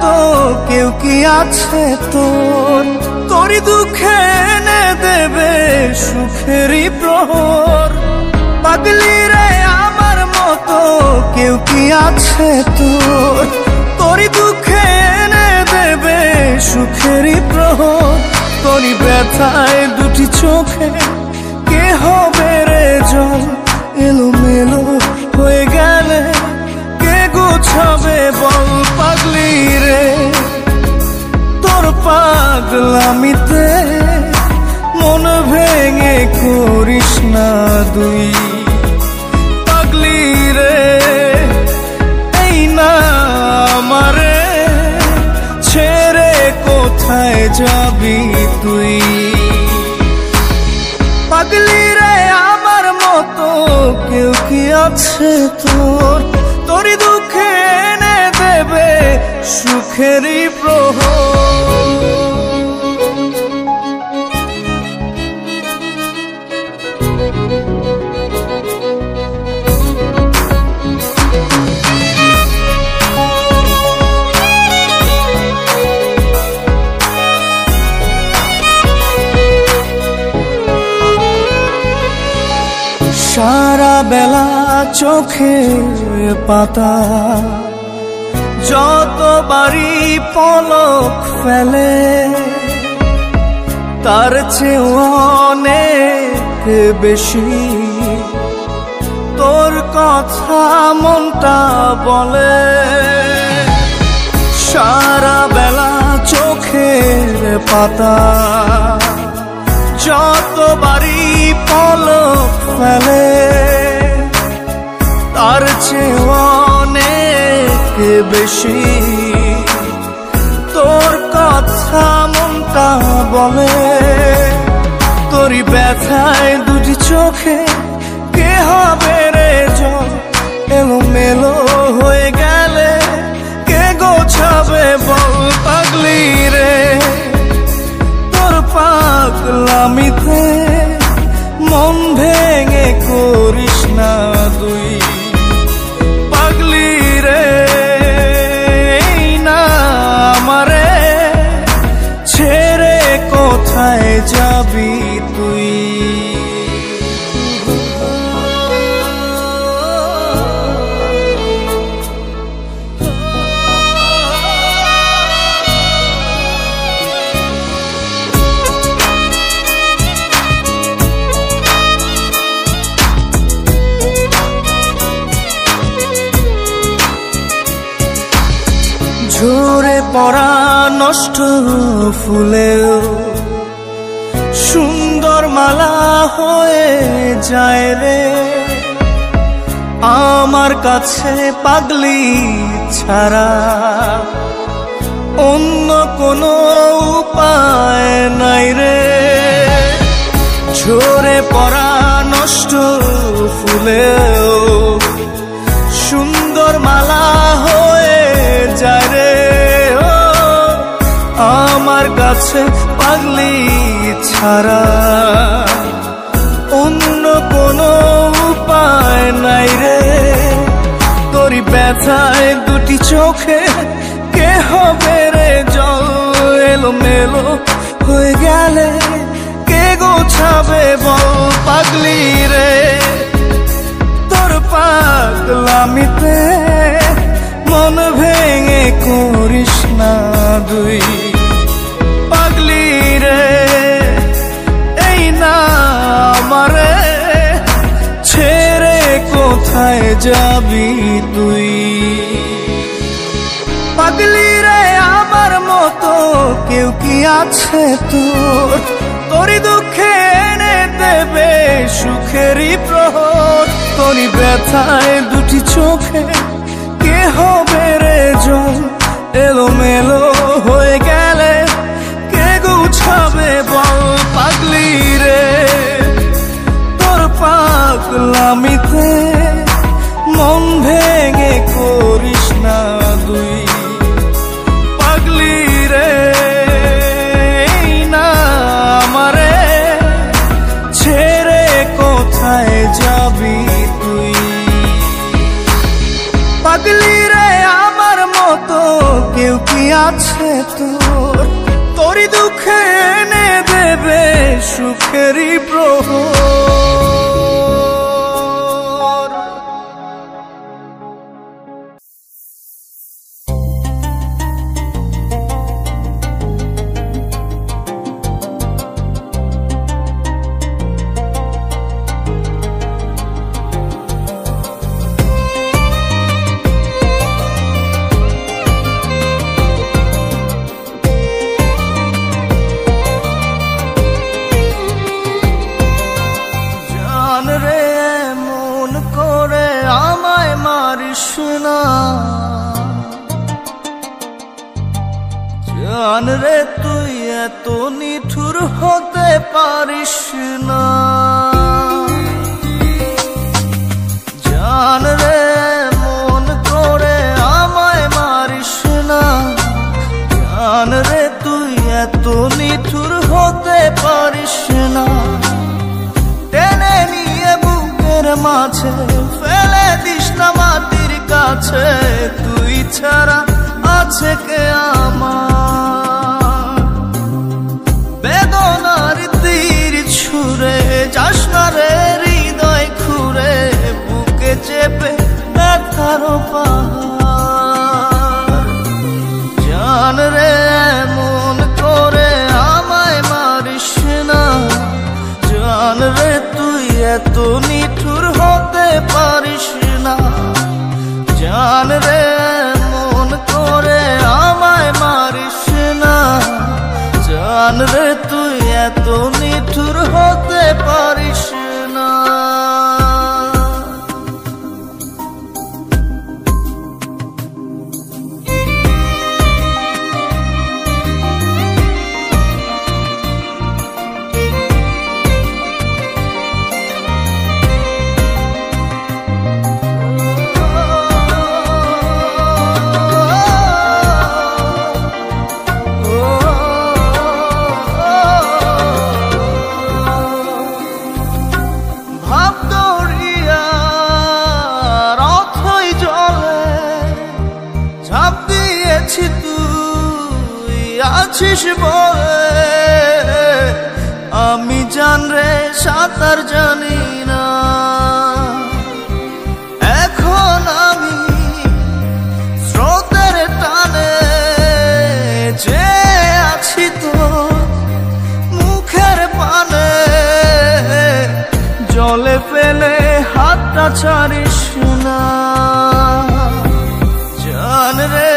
মতো কেউ কি আছে তোর? তোরই দুঃখে এনে দেবে সুখেরই প্রহর। পাগলি রে আমার মতো কেউ কি আছে তোর? তোরই দুঃখে এনে দেবে সুখেরই প্রহর। তোরই ব্যথায় দুটি চোখে কে হবে রে জল? এলোমেলো হয়ে গেলে কে গোছাবে বল? পাগলি রে তোর পাগলামিতে মন ভেঙে করিস না দুই। পাগলি রে এই না আমারে ছেড়ে কোথায় যাবি তুই? পাগলি রে আমার মতো কেউ কি আছে তোর? তোরই দুঃখে এনে দেবে সুখেরই প্রহর। সারা বেলা চোখে পাতা যতবারই পলক ফেলে, তার চেয়ে অনেক বেশি তোর কথা মনটা বলে। সারা বেলা চোখের পাতা যতবারই পলক ফেলে, তার চেয়ে অনেক বেশি তোর কথা মনটা বলে। তোরই ব্যথায় দুটি চোখে কে হবে রে জল? এলোমেলো হয়ে গেলে কে গোছাবে বল? পাগলি রে তোর পাগলামিতে মন ভেঙে করিস না দুই। পাগলি রে এই না আমারে ছেড়ে কোথায় যাবি তুই? ঝরে পড়া নষ্ট ফুলেও সুন্দর মালা হয়ে যায় রে আমার কাছে। পাগলি ছাড়া অন্য কোনো উপায় নাই রে। ঝরে পড়া নষ্ট ফুলেও সুন্দর মালা হয়ে যায় রে আমার কাছে। পাগলি ছাড়া অন্য কোনো উপায় নাই রে। তোরই ব্যথায় দুটি চোখে কে হবে রে জল? এলোমেলো হয়ে গেলে কে গোছাবে বল? পাগলি রে তোর পাগলামিতে মন ভেঙে করিস না দুই। পাগলি রে এই না আমারে ছেড়ে কোথায় যাবি তুই? পাগলি রে আমার মতো কেউ কি আছে তোর? তোরই দুঃখে এনে দেবে সুখেরই প্রহর। তোরই ব্যথায় দুটি চোখে কে হবে রে জল? এলোমেলো হয়ে গেলে কে গুছাবে বল? পাগলি রে তোর পাগলামিতে মন ভেঙে করিস না দুই। পাগলি রে এই না আমারে ছেড়ে কোথায় যাবি তুই? পাগলি রে আমার মতো কেউ কি আছে তোরই দুঃখে এনে দেবে সুখেরই প্রহর। জান রে তুই এত নিঠুর হতে পারিস না, জান রে মন করে আমায় মারিস না, জান রে তুই এত নিঠুর হতে পারিস না। টেনে নিয়ে বুকের মাঝে ফেলে দিস না মাটির কাছে, তুই ছাড়া আছে কে আমার। বেদনার তীর ছুঁড়ে যাস না রে হৃদয় খুঁড়ে, বুকে চেপে ব্যথার পাহাড়। জান রে মন করে আমায় মারিস না, জান রে তুই এত নিঠুর হতে পারিস না, জান রে মন করে আমায় মারিস না, জান রে তুই এত নিঠুর হতে পারিস না। আছিস বলে আমি জান রে সাঁতার জানি না, এখন আমি স্রোতের টানে যে আছি তো মুখের পানে, জলে ফেলে হাতটা ছাড়িস না, জান রে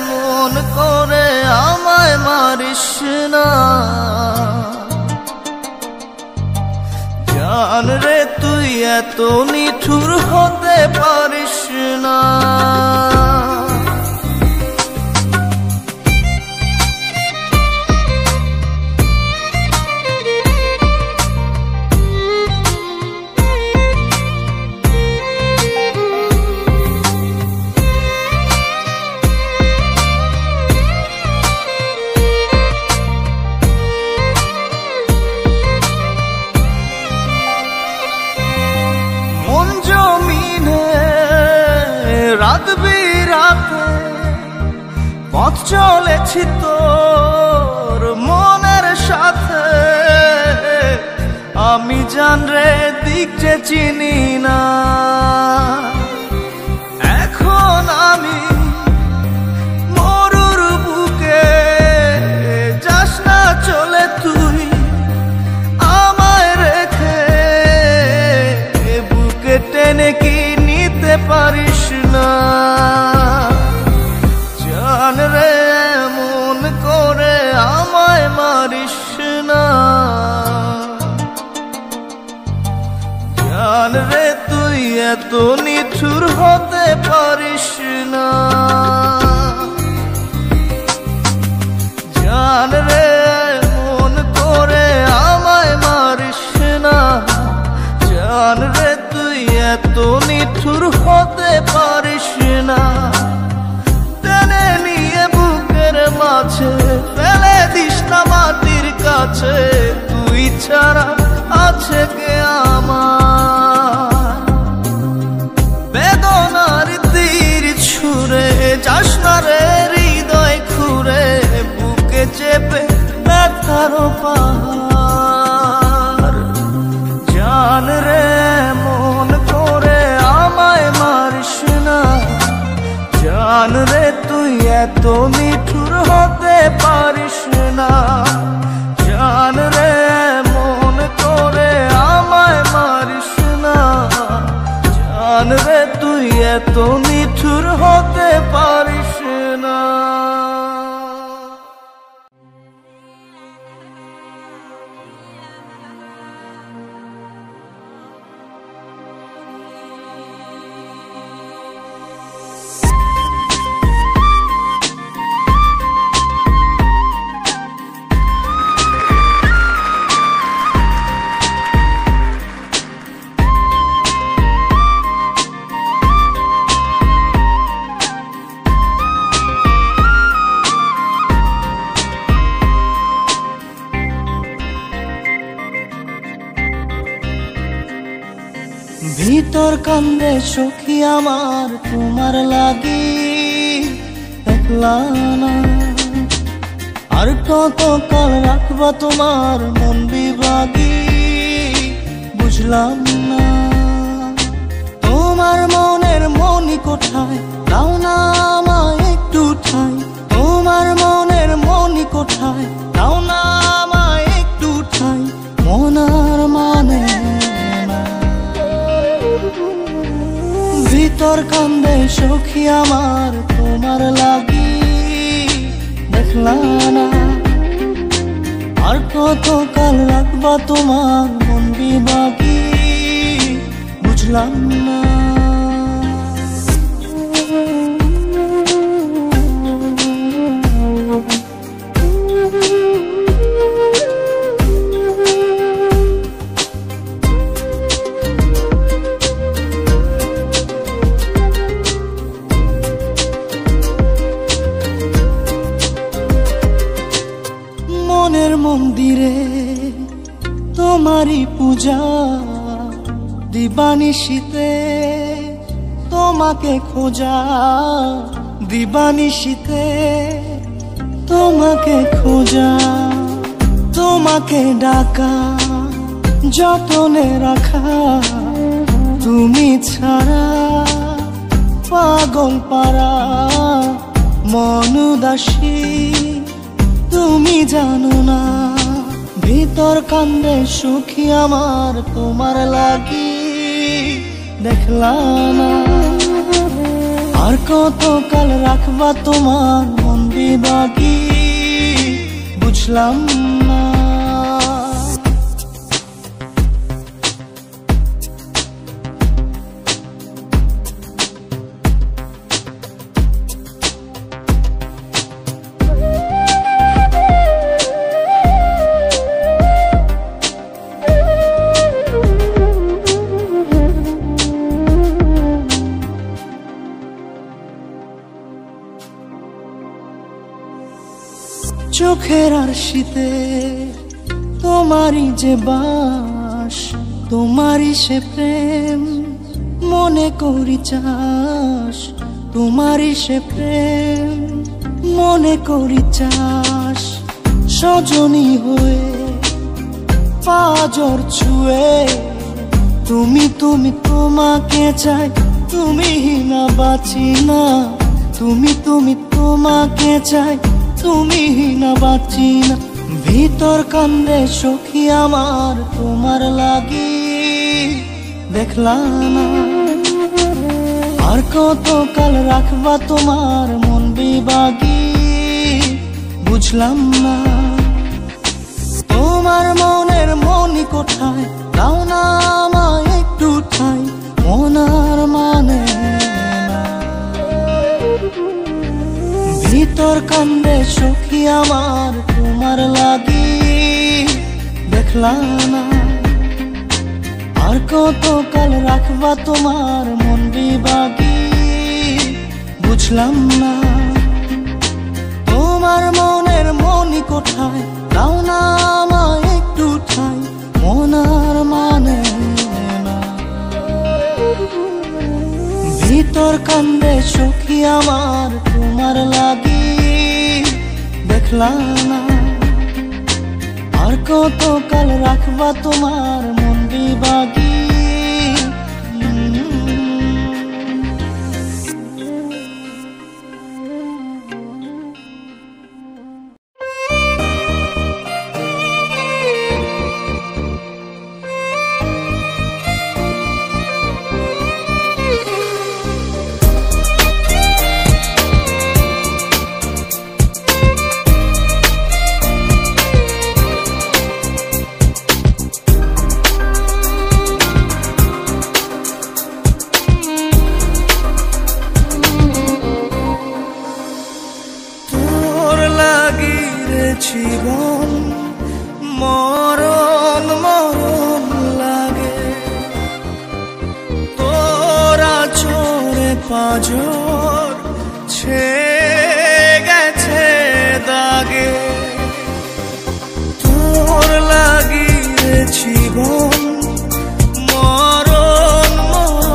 মন করে আমায় মারিস না, জান রে তুই এত নিঠুর হতে পারিস না। রাত বিরাতে পথ চলেছি তোর মনের সাথে, আমি জান রে দিক যে চিনি না, এখন আমি মরুর বুকে, যাস না চলে তুই আমায় রেখে, বুকে টেনে কি নিতে পারিস না, জান রে মন করে আমায় মারিস না, জান রে তুই এত নিঠুর হতে পারিস না, জান রে মন করে আমায় মারিস না, জান রে তুই এত নিঠুর হতে পারিস না। টেনে নিয়ে বুকের মাঝে ফেলে দিস না মাটির কাছে, তুই ছাড়া আছে কে আমার। বেদনার তীর ছুঁড়ে যাস না রে হৃদয় খুঁড়ে, ভিতর কান্দে সখী আমার তোমার লাগি দেখলা না। আর কত কাল রাখবা তোমার মন বিভাগী বুঝলাম না। তোমার মনের মনি কোথায় দাও না আমায় একটু ঠাই। তোমার মনের মনি কোথায় দাও না আমায় একটু ঠাই। মনার মানে ভিতর কান্দে সখী আমার তোমার লাগি দেখলা না। আর কত কাল রাখবা তোমার মন বিভাগী বুঝলাম না। মনের মন্দিরে তোমারই পূজা দিবানিশীতে তোমাকে খোঁজা। দিবানিশীতে তোমাকে খোঁজা। তোমাকে ডাকা যতনে রাখা। তুমি ছাড়া পাগল পারা মন উদাসী তুমি জানো না। ভিতর কান্দে সুখী আমার তোমার লাগি দেখলা না। আর কত কাল রাখবা তোমার মন বিভাগী বুঝলাম না। চোখের আরশিতে তোমারই যে বাস। তোমারই সে প্রেম মনে করি চাস। তোমারই সে প্রেম মনে করি চাস। সজনী হয়ে পাজর ছুঁয়ে তুমি তুমি তোমাকে চাই। তুমি না বাঁচি না। তুমি তুমি তোমাকে চাই। তুমি না বাঁচি না। ভিতর কান্দে সখী আমার তোমার লাগি দেখলা না। আর কত কাল রাখবা তোমার মন বিভাগী বুঝলাম না। তোমার মনের মনি কোথায় দাও না আমায় একটু ঠাই। মনার মানে ভিতর কান্দে সখী আমার তোমার লাগি দেখলা না। আর কত কাল রাখবা তোমার মন বিভাগী বুঝলাম না। তোমার মনের মনি কোথায় দাও না আমায় একটু ঠাই। মনার মানে ভিতর কান্দে সখী আমার তোমার লাগি দেখলা না। আর কত কাল রাখবা তোমার মন বিভাগী। জীবন মরণ মরণ লাগে। তোরা চোরে পাঁজর ছেয়ে গেছে দাগে। তোর লাগি রে জীবন মরণ মরণ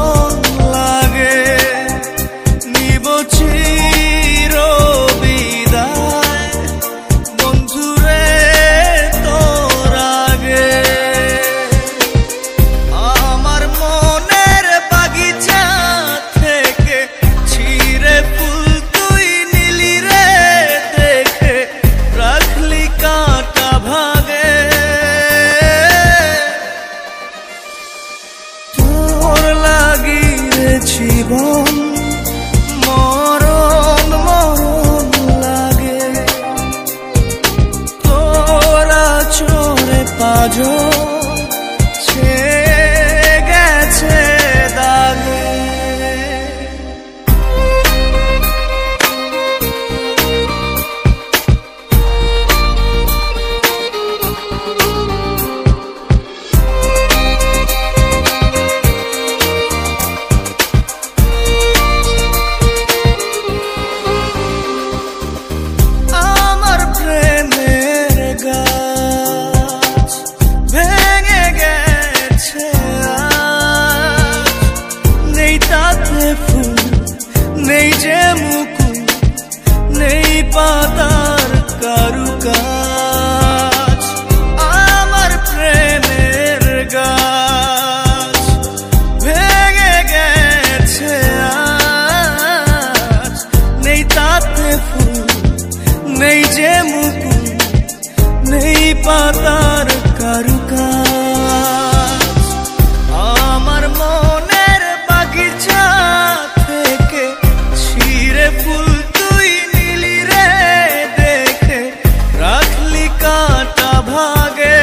যে মুকুল নেই পাতার কারুকাজ। আমার মনের বাগিচা থেকে ছিঁড়ে ফুল তুই নিলি রে দেখে, রাখলি কাটা ভাগে।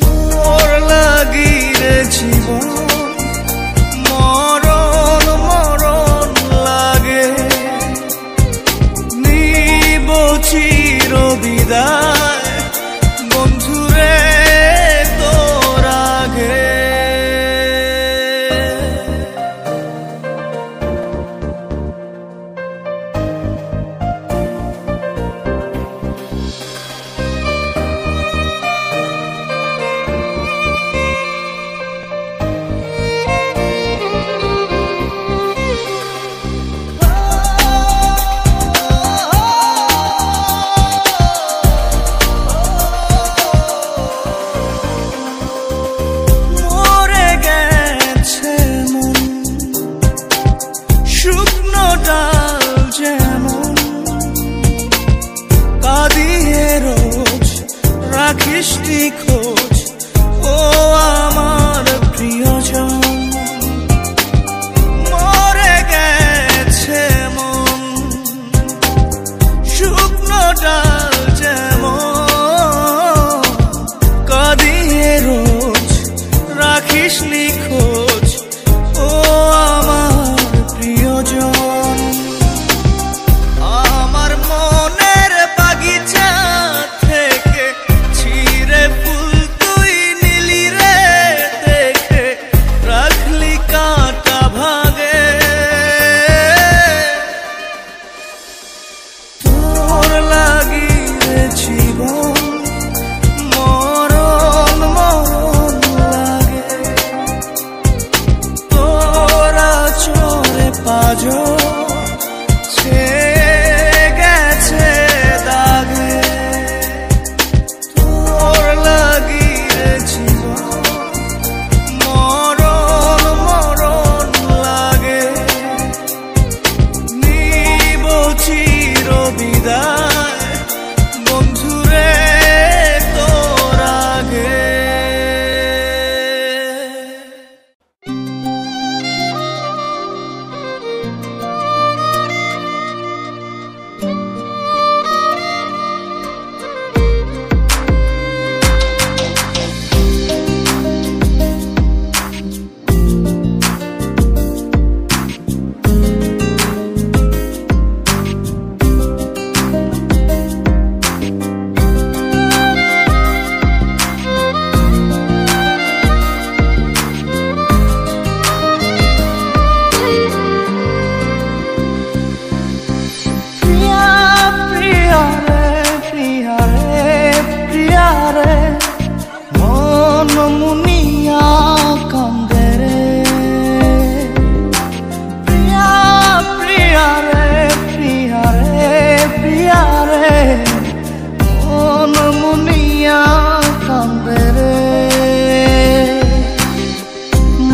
তোর লাগি রে জীবন মরণ মরণ লাগে, নিব চির বিদায় বন্ধুরে তোর আগে। মরে গেছে মন শুকনো ডাল যেমন, কাঁদিয়ে রোজ রাখিসনি খোঁজ ও আমার প্রিয়জন। মরে গেছে মন শুকনো ডাল যেমন, কাঁদিয়ে রোজ রাখিসনি খোঁজ ও আমার প্রিয়জন। আমার মনের বাগিচা থেকে ছিঁড়ে ফুল তুই নিলি রে দেখে, রাখলি কাটা ভাগে। তোর লাগি রে জীবন মরণ মরণ লাগে, তোরা চোরে পাজর ছেয়ে গেছে দাগে। তোর লাগি রে জীবন মরণ মরণ লাগে, নিব চির বিদায় বন্ধুরে তোর আগে।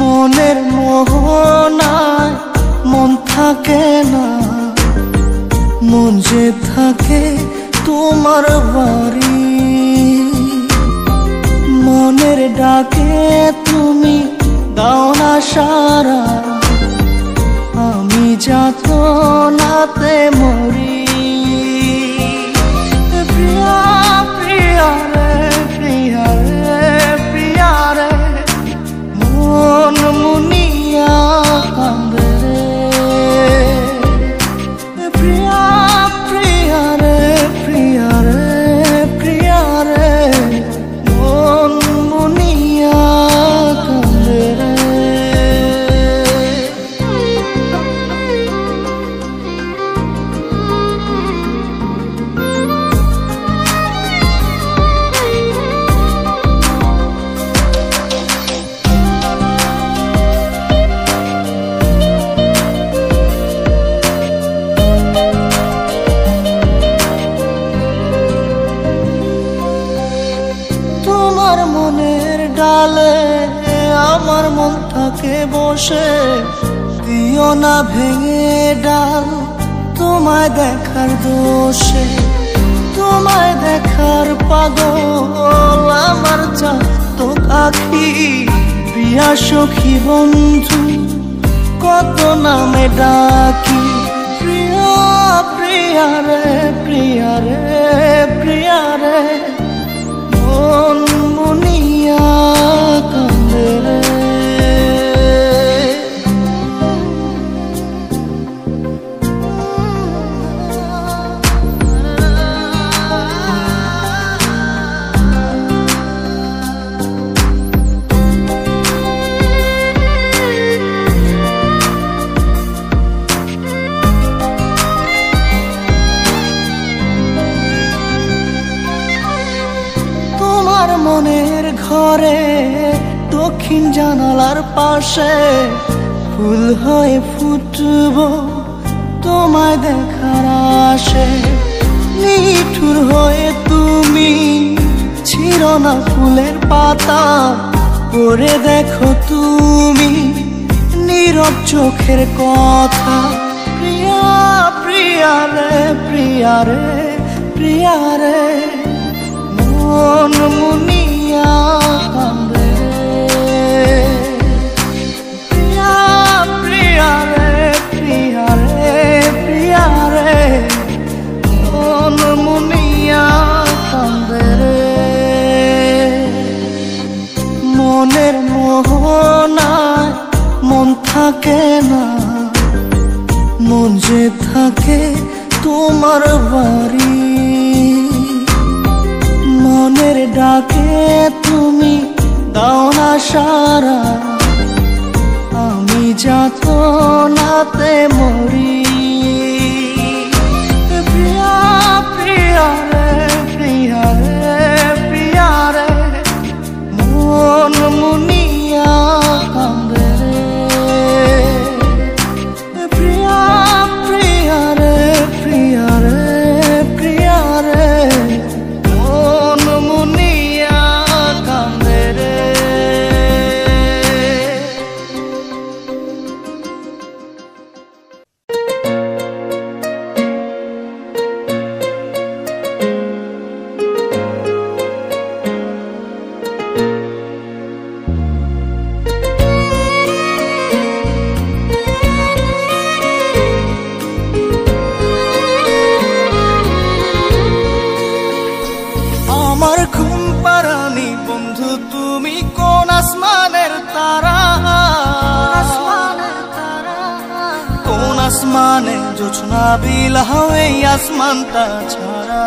মনের মোহনায় মন থাকে না, মন যে থাকে তোমার বাড়ি। মনের ডাকে তুমি দাও না সারা, আমি যাতনাতে মরি। প্রিয়া প্রিয়া রে প্রিয়া রে প্রিয়া রে, মন মুনিয়া কান্দে রে। প্রিয়া প্রিয়া রে প্রিয়া রে প্রিয়া রে, মন মুনিয়া কান্দে রে। ডালে আমার মন থাকে বসে, দিও না ভেঙে ডাল তোমায় দেখার দোষে, তোমায় দেখার পাগল আমার চাতক আখি। প্রিয়া সখী বন্ধু কত নামে ডাকি, প্রিয়া প্রিয়া রে প্রিয়া রে প্রিয়া রে, মন মুনিয়া কান্দে রে। মনের ঘরে দক্ষিণ জানালার পাশে ফুল হয়ে ফুটব তোমায় দেখার আশে। নিঠুর হয়ে তুমি ছিঁড়ো না ফুলের পাতা, পড়ে দেখো তুমি নীরব চোখের কথা। প্রিয়া প্রিয়া রে প্রিয়া রে প্রিয়া রে, মন মুনিয়া কান্দে। প্রিয়া প্রিয়া রে প্রিয়া রে প্রিয়া রে, মন মুনিয়া কান্দে রে। মনের মোহনায় মন থাকে না, মন যে থাকে তোমার বাড়ি। মনের ডাকে তুমি দাও না সারা, আমি যাতনাতে মরি। প্রিয়া প্রিয়া রে প্রিয়া রে প্রিয়া রে, মন মুনিয়া কান্দে রে। প্রিয়া প্রিয়া রে প্রিয়া রে প্রিয়া রে, আসমানে জোছনা বিলাও এই আসমানটা ছাড়া।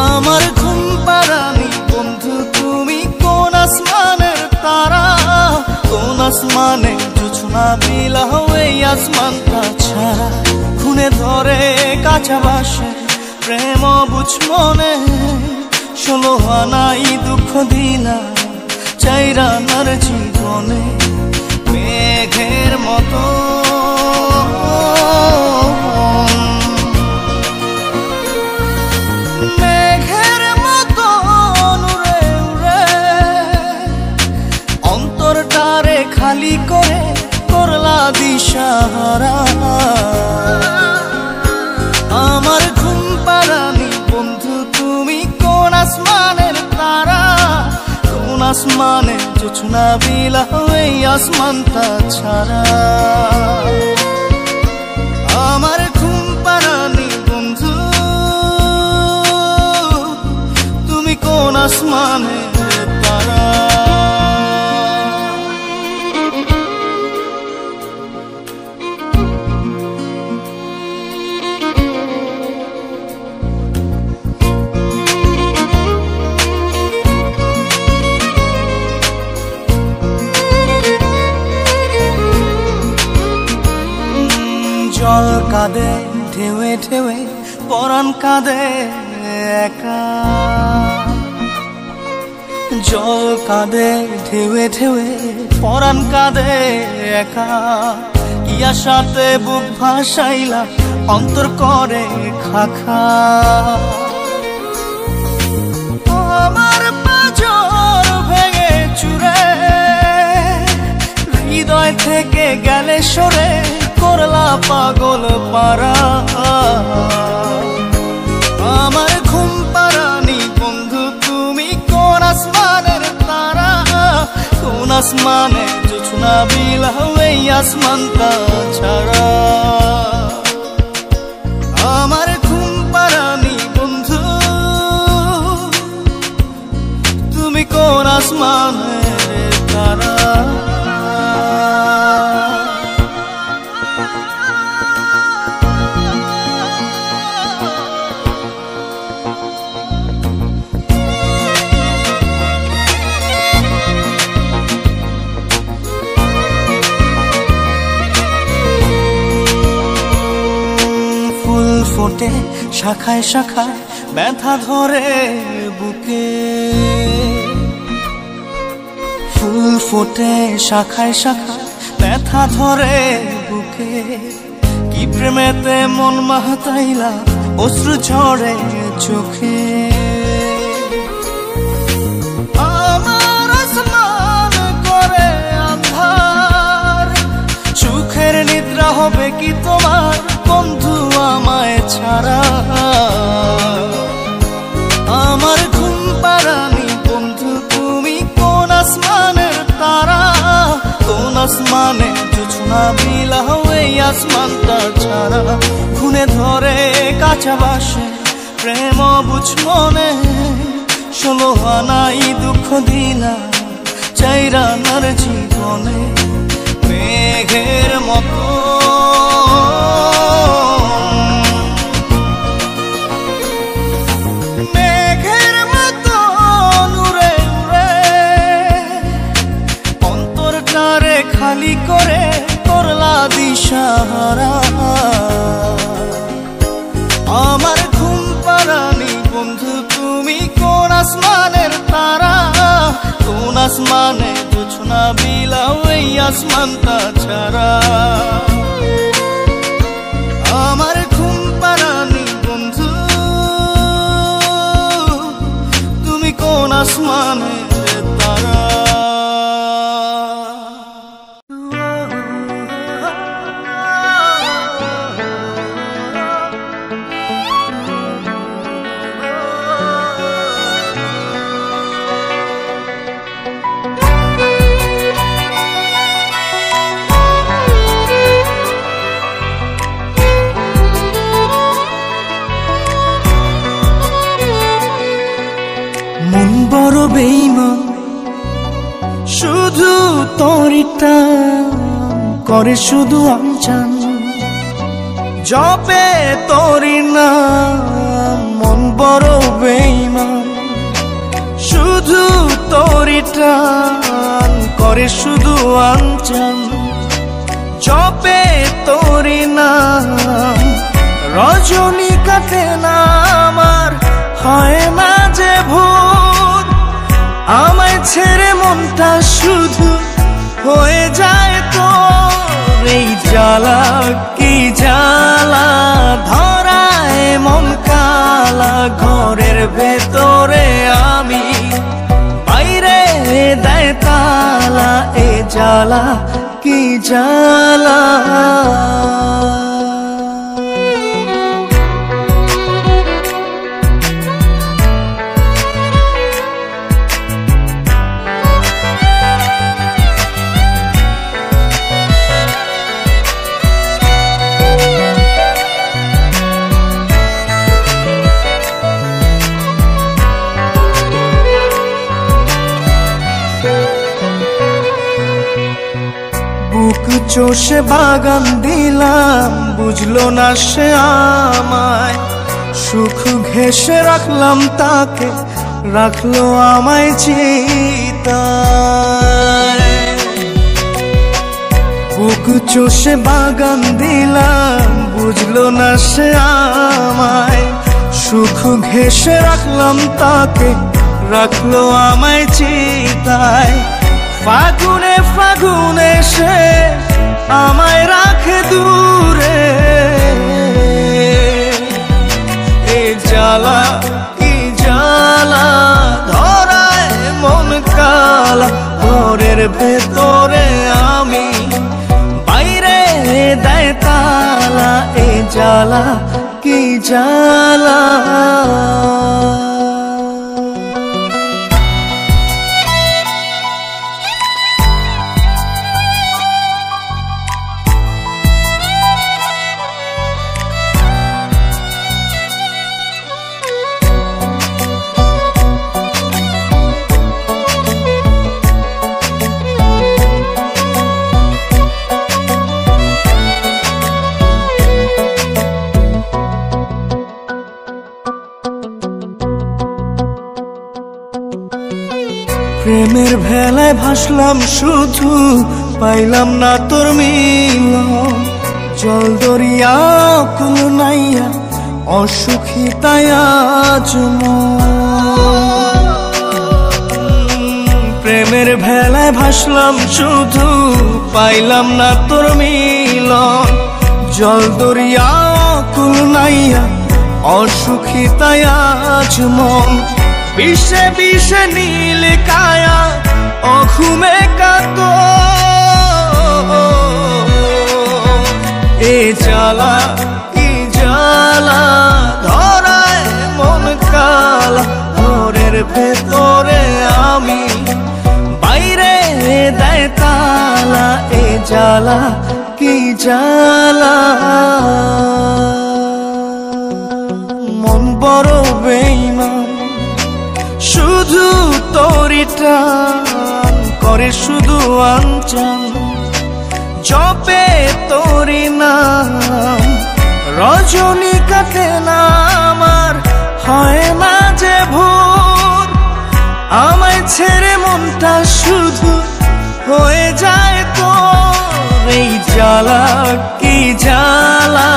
আমার ঘুম পাড়ানি বন্ধু তুমি কোন আসমানের তারা, কোন আসমানে জোছনা বিলাও এই আসমানটা ছাড়া। খুনে ধরে কাঁচা বাসে প্রেম বুঝ মনে, 16 আনাই দুঃখ দিলা চাইরানার জীবনে। মেঘের মতো মেঘের মতো উড়ে উড়ে অন্তরটারে খালি করে করলা দিশাহারা। আমার ঘুম পাড়ানি বন্ধু তুমি কোন আসমানের তারা, কোন আসমানে জোছনা বিলাও এই আসমানটা ছাড়া। আমার ঘুম পাড়ানি বন্ধু তুমি কোন আসমানের তারা। জল কাঁদে ঢেউে ঢেউে পরাণ কাঁদে একা, জল কাঁদে ঢেউে ঢেউে পরাণ কাঁদে একা। কি আশাতে বুক ভাসাইলা অন্তর করে খাখা। আমার পাঁজর ভেঙে চুরে হৃদয় থেকে গেলে সরে করলা পাগল পারা। আমার ঘুম পাড়ানি বন্ধু তুমি কোন আসমানের তারা, কোন আসমানে জোছনা বিলাও এই আসমানটা ছাড়া। আমার ঘুম পাড়ানি বন্ধু তুমি কোন আসমানের তারা। ফোটে শাখায় শাখায় ব্যথা ধরে বুকে, ফুল ফোটে শাখায় শাখায় ব্যথা ধরে বুকে। কি প্রেমেতে মন মাতাইলা অশ্রু ঝরে চোখে। আমার আসমান করে আন্ধার, সুখের নিদ্রা হবে কি তোমার বন্ধু আমায় ছাড়া। আমার ঘুম পাড়ানি বন্ধু তুমি কোন আসমানের তারা, কোন আসমানে জোছনা বিলাও এই আসমানটা ছাড়া। খুনে ধরে কাঁচা বাসে প্রেম বুঝ মনে, 16 আনাই দুঃখ দিলা চাইরা নার জীবনে। মেঘের মতো খালি করে করলা দিশাহারা। আমার ঘুম পাড়ানি বন্ধু তুমি কোন আসমানের তারা, কোন আসমানে জোছনা বিলাও এই আসমানটা ছাড়া। আমার ঘুম পাড়ানি বন্ধু তুমি কোন আসমানের তারা। মন বড় বেঈমান শুধু তোরই টান করে, শুধু আনচান জপে তোরই নাম। মন বড় বেঈমান শুধু তোরই টান করে, শুধু আনচান জপে তোরই নাম। রজনী কাটে না আমার, হয় না যে ভোর, আমায় ছেড়ে মনটা শুধু হয়ে যায় তোর। এই জ্বালা কি জ্বালা ধরায় মন কালা, ঘরের ভেতরে আমি বাইরে দেয় তালা। এ জ্বালা কি জ্বালা। চষে বাগান দিলাম বুঝলো না সে আমায়, সুখ ঘেঁষে রাখলাম তাকে রাখলো আমায় চিতায়। বুক চষে বাগান দিলাম বুঝলো না সে আমায়, সুখ ঘেঁষে রাখলাম তাকে রাখলো আমায় চিতায়। ফাগুনে ফাগুনে সে আমায় রাখে দূরে, এ জ্বালা কি জ্বালা ধরায় মন কালা। ঘরের ভেতরে আমি বাইরে দেয় তালা। জ্বালা কি জ্বালা। প্রেমের ভেলায় ভাসলাম শুধু, পাইলাম না তোর মিলন। জল দরিয়া কুল নাইয়া অসুখী তাই আজ মন। প্রেমের ভেলায় ভাসলাম শুধু, পাইলাম না তোর মিলন। জল দরিয়া কুল নাইয়া অসুখী তাই আজ মন। বিষে বিষে নীল কায়া অঘুমে কাত, এ জ্বালা কি জ্বালা। ধরায় মন কালা, ঘরের ভেতরে আমি, বাইরে দেয় তালা। এ জ্বালা কি জ্বালা। মন বড় বেঈমান, শুধু তোরি টান করে শুধু আনচান। জপে তোরি নাম রজনী কাটে না আমার, হয় না যে ভোর। আমায় ছেড়ে মনটা শুধু হয়ে যায় তোর। এই জ্বালা কি জ্বালা।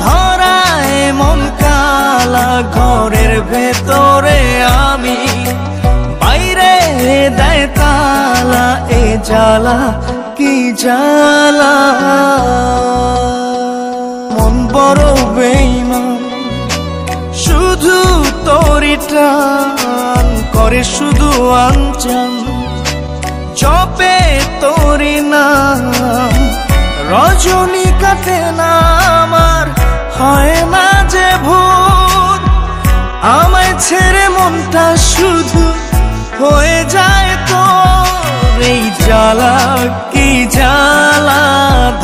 ধরায় মন কালা, ঘরের ভেতরে আমি, বাইরে দেয় তালা। এ জ্বালা কি জ্বালা। মন বড় বেঈমান, শুধু তোরি টান করে শুধু আনচান। জপে তোরি নাম রজনী কাটে না আমার, হয় না যে ভোর। আমায় ছেড়ে মনটা শুধু হয়ে যায় তোর। এই জ্বালা কি জ্বালা।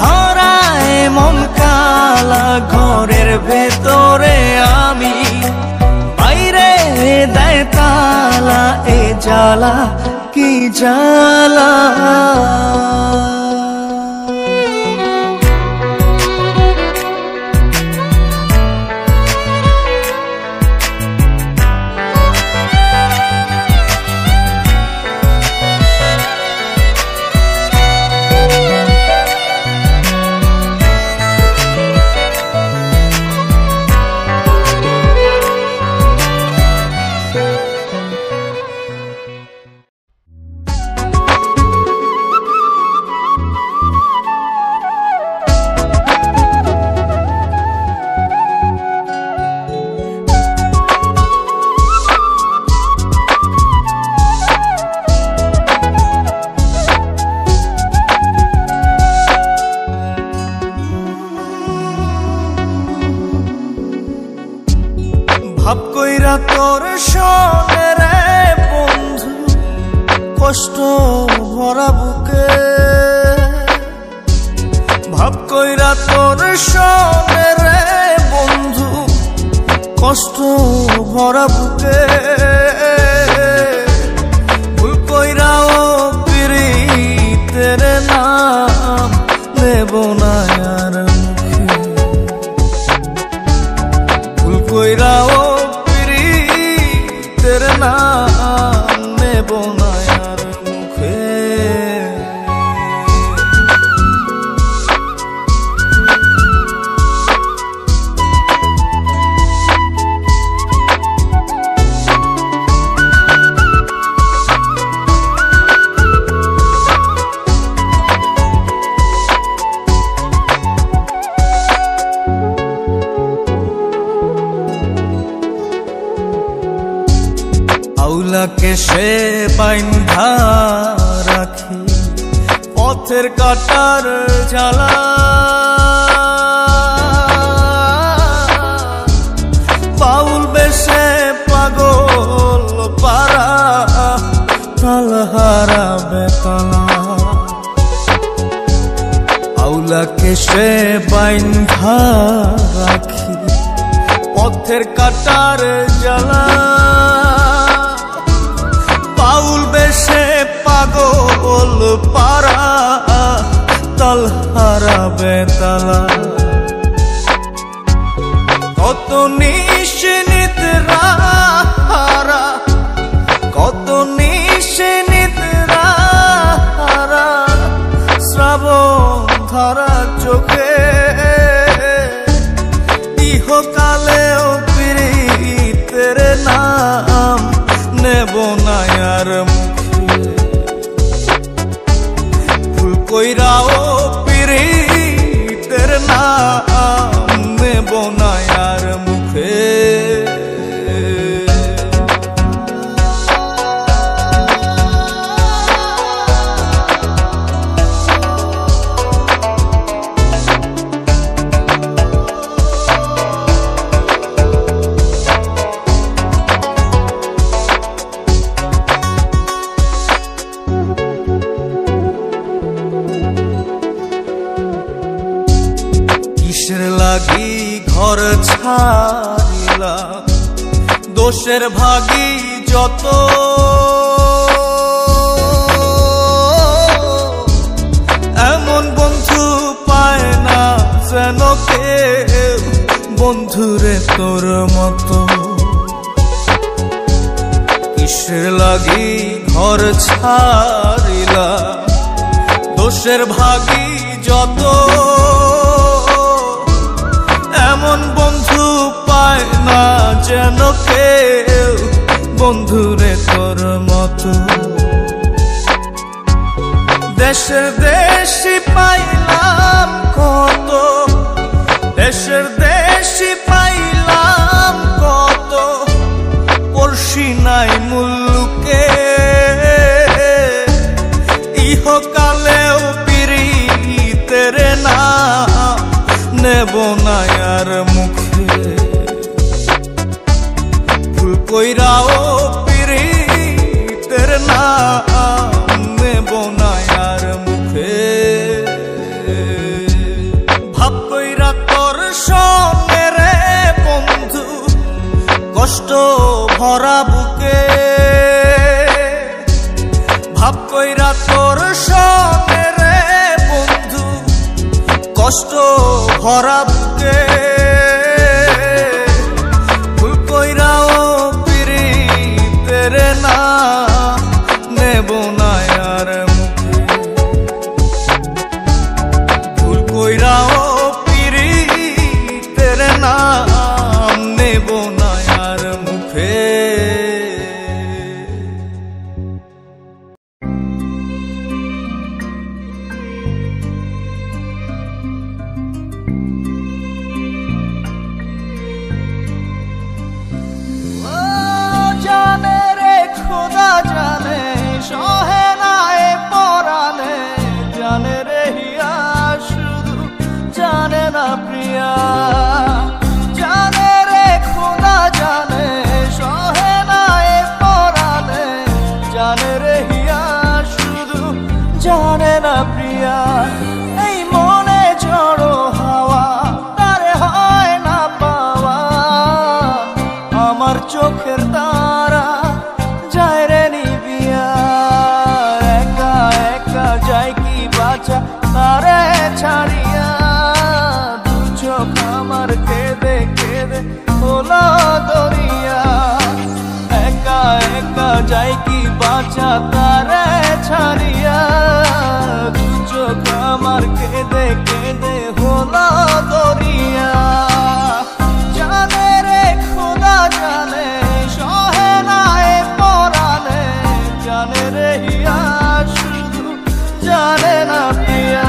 ধরায় মন কালা, ঘরের ভেতরে আমি, বাইরে দেয় তালা। এ জ্বালা কি জ্বালা। ভাব কইরা তোর সনে রে বন্ধু, কষ্ট ভরা বুকে। ভাব কইরা তোর সনে রে বন্ধু, কষ্ট ভরা বুকে। ভুল কইরাও পিরিতের নাম নেব না আর মুখে। ভুল কইরাও নাম নেব না আর মুখে। আউলাকে সে বাইন্ধা রাখি পথের কাটার জ্বালা। কেশে বাইন্ধা রাখি পথের কাটার জ্বালা পাউল বেশে পাগল পারা তাল হারাবে তালা কত নিশিনিদ্রা হারা কত নিশিনিদ্রা হারা শ্রাবণ ধারা চোখে ইহকালেও পীড়িতের নাম নেব না আর মুখে ভুল কইরাও পীড়িতের নাম নেব না আর মুখে লাগি ঘর ছাড়িলা দোষের ভাগী যত এমন বন্ধু পায় না যেন কেউ বন্ধুরে তোর মতো কিসের লাগি ঘর ছাড়িলা দোষের ভাগী যত এমন বন্ধু পায় না যেন কেউ বন্ধুরে তোর মতো দেশের দেশি পাইলাম কত দেশের দেশি পাইলাম কত পড়শি নাই মুল্লুকে ইহকালেও পীড়িতের নাম নেব না আর মুখে ভুল কইরাও পীড়িতের নাম নেব না আর মুখে ভাব কইরা তোর সঙ্গে রে বন্ধু কষ্ট ভরা বুকে ভাব কইরা তোর সঙ্গে রে বন্ধু কষ্ট ভরা বুকে ভুল কইরাও পীড়িতের নাম নেব না আর মুখে ভুল কইরাও পীড়িতের নাম নেব না আর মুখে প্রিয়া জানে রে খোদা জানে সহে না এ পরানে জানে রে হিয়া শুধু জানে না প্রিয়া এই মনে ঝড়ো হাওয়া তারে হয় না পাওয়া আমার চোখের তারা যায় রে নিবিয়া একা একা যায় কি বাঁচা তারে ছাড়িয়া আমার কেঁদে কেঁদে হলো দরিয়া একা একা যাই কি বাঁচা তারে ছাড়িয়া দু চোখ আমার কেঁদে কেঁদে হলো দরিয়া জানে রে খোদা জানে সহে না এ পরানে জানে রে হিয়া শুধু জানে না প্রিয়া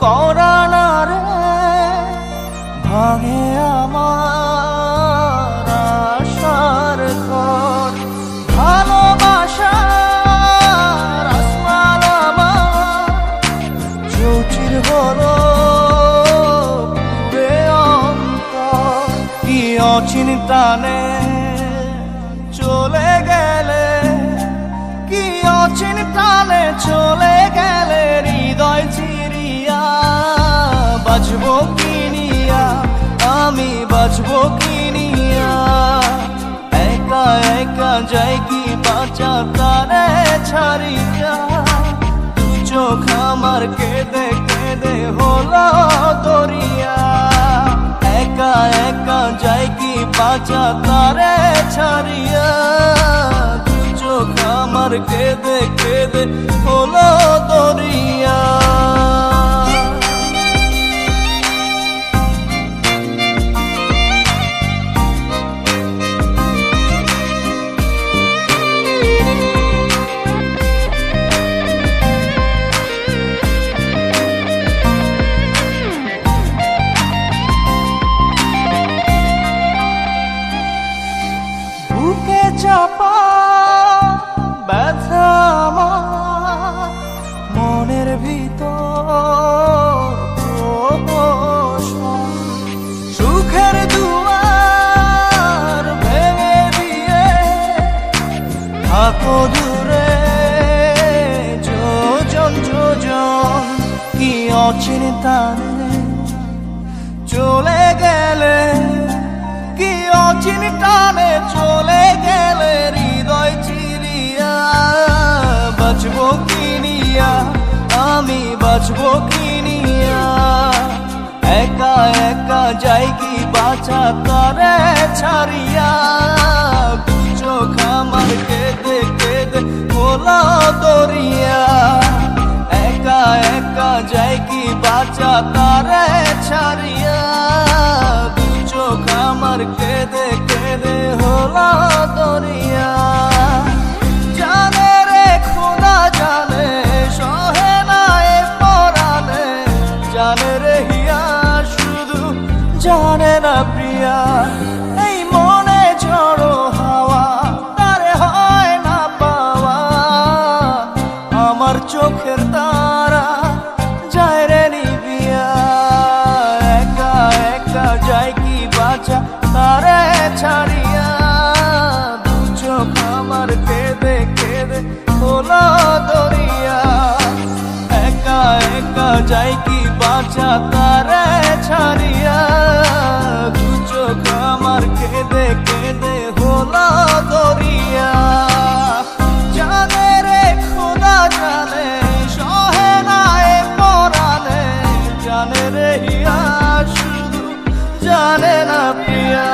করানারে ভাঙে আমার আশার ঘর ভালোবাসার আসমান আমার চৌচির হলো অচিন টানে চলে গেলে, কি অচিন টানে চলে গেলে হৃদয় চিরিয়া। বাঁচবো কি নিয়া, আমি বাঁচবো কি নিয়া, একা একা যাই কি বাঁচা তারে ছাড়িয়া। দু চোখ আমার কেঁদে কেঁদে হলো দরিয়া, একা একা যাই কি বাঁচা তারে ছাড়িয়া। দু চোখ আমার কেঁদে কেঁদে হলো দরিয়া। বুকে চাপা ব্যথা আমার মনের ভিতর, সুখের দুয়ার ভেঙে দিয়ে থাকো দূরে যোজন যোজন। কি অচিন টানে চলে গেলে, কি অচিন টানে চলে গেলে হৃদয় চিরিয়া। বাঁচবো কি নিয়া, আমি বাঁচবো কি নিয়া, একা একা যাই কি বাঁচা তারে ছাড়িয়া। দু চোখ আমার কেঁদে কেঁদে হলো দরিয়া, একা একা যাই কি বাঁচা তারে ছাড়িয়া। দু চোখ আমার কেঁদে কেঁদে হলো দরিয়া। জানে রে খোদা জানে সহে না এ পরাণে, জানে রে হিয়া শুধু জানে না প্রিয়া। এই মনে ঝড়ো হাওয়া তারে হয় না পাওয়া, আমার চোখের তারা যায় রে নিবিয়া। একা একা যাই কি বাঁচা তারে ছাড়িয়া। দু চোখ আমার কেঁদে কেঁদে হলো দরিয়া, একা একা যাই কি বাঁচা তারে ছাড়িয়া। দু চোখ আমার কেঁদে কেঁদে হলো দরিয়া। জানে রে খোদা জানে সহে না এ পরাণে, জানে রে হিয়া শুধু জানে না প্রিয়া।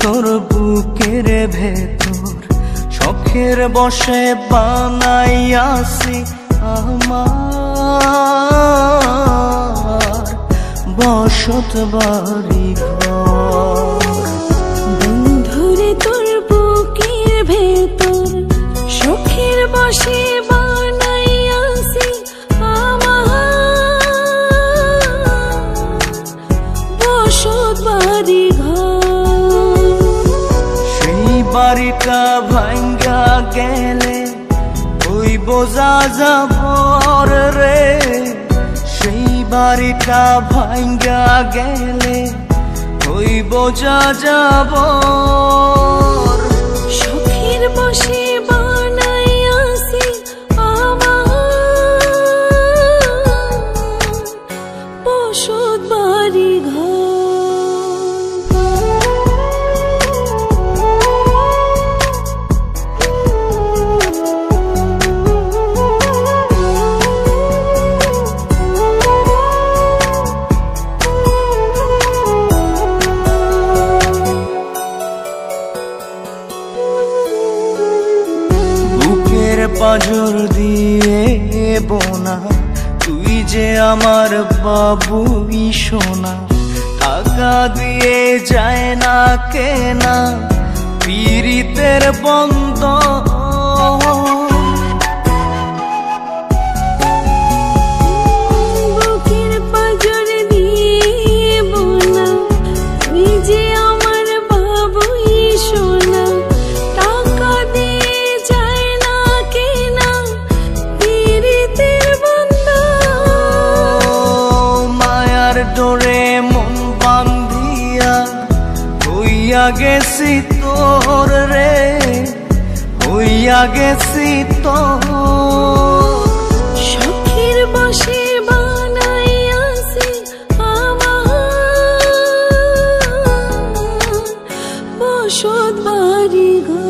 তোর বুকের ভেতর শখের বসে বানাইয়াছি আমার বসত বাড়ি ঘর। বন্ধুরে তোর বুকের ভেতর শখের বসে বানাইয়াছি আমার বসত বাড়ি ঘর। সেই বাড়িটা ভাঙ্গা গেলে ওই বোঝা যাবর রে, সেই বাড়িটা ভাঙ্গা গেলে ওই বোঝা যাবর। শখের বসে বানাইয়াছি আমার বসত বাড়ি ঘর। পাঁজর দিয়ে বোনা তুই যে আমার বাবুই সোনা, টাকা দিয়ে যায় না কেনা পীড়িতের বন্ধন। বুকের পাঁজর দিয়ে বোনা তুই যে আমার বাবুই সোনা। টাকা দিয়ে যায় না কেনা পীড়িতের বন্ধন। মায়ার ডোরে মন বান্ধিয়া হইয়া গেছি তোর রে, হইয়া গেছি তোর। শখের বশে বানাইয়াছি আমার বসত বাড়ি ঘর।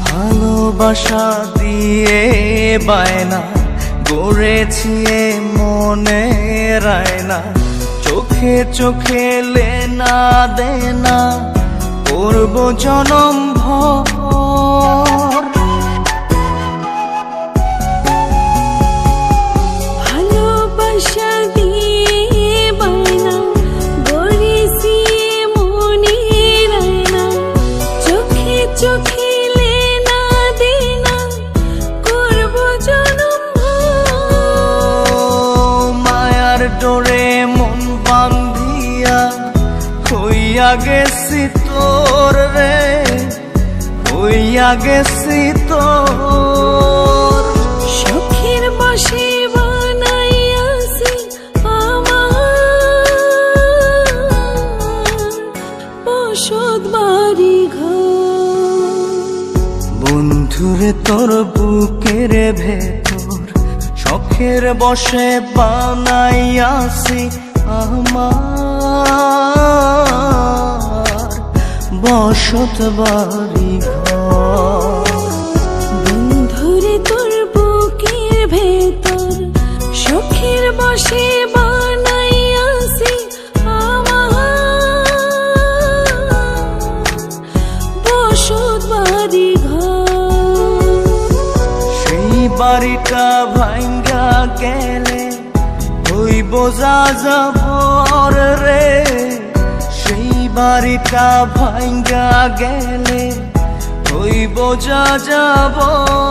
ভালোবাসা দিয়ে বায়না গড়েছি মনে রায়না, চোখে চোখে লেনা দেনা করব জনম ভর। ভালোবাসা দিয়ে বায়না গড়েছি মনে রায়না, চোখে চোখে ডোরে মন বান্ধিয়া হইয়া গেছি তোর রে, হইয়া গেছি তোর। শখের বশে বানাইয়াছি আমার বসত বাড়ি ঘর। বন্ধুরে তোর বুকের ভেতর শখের বশে বানাইয়াছি আমার বসত বাড়ি ঘর। বন্ধুরে তোর বুকের ভেতর শখের বশে বানাইয়াছি আমার বসত বাড়ি ঘর। সেই বাড়িটা ভাঙ্গা গেলে হইব যাযাবর রে, সেই বাড়িটা ভাঙ্গা গেলে হইব যাযাবর।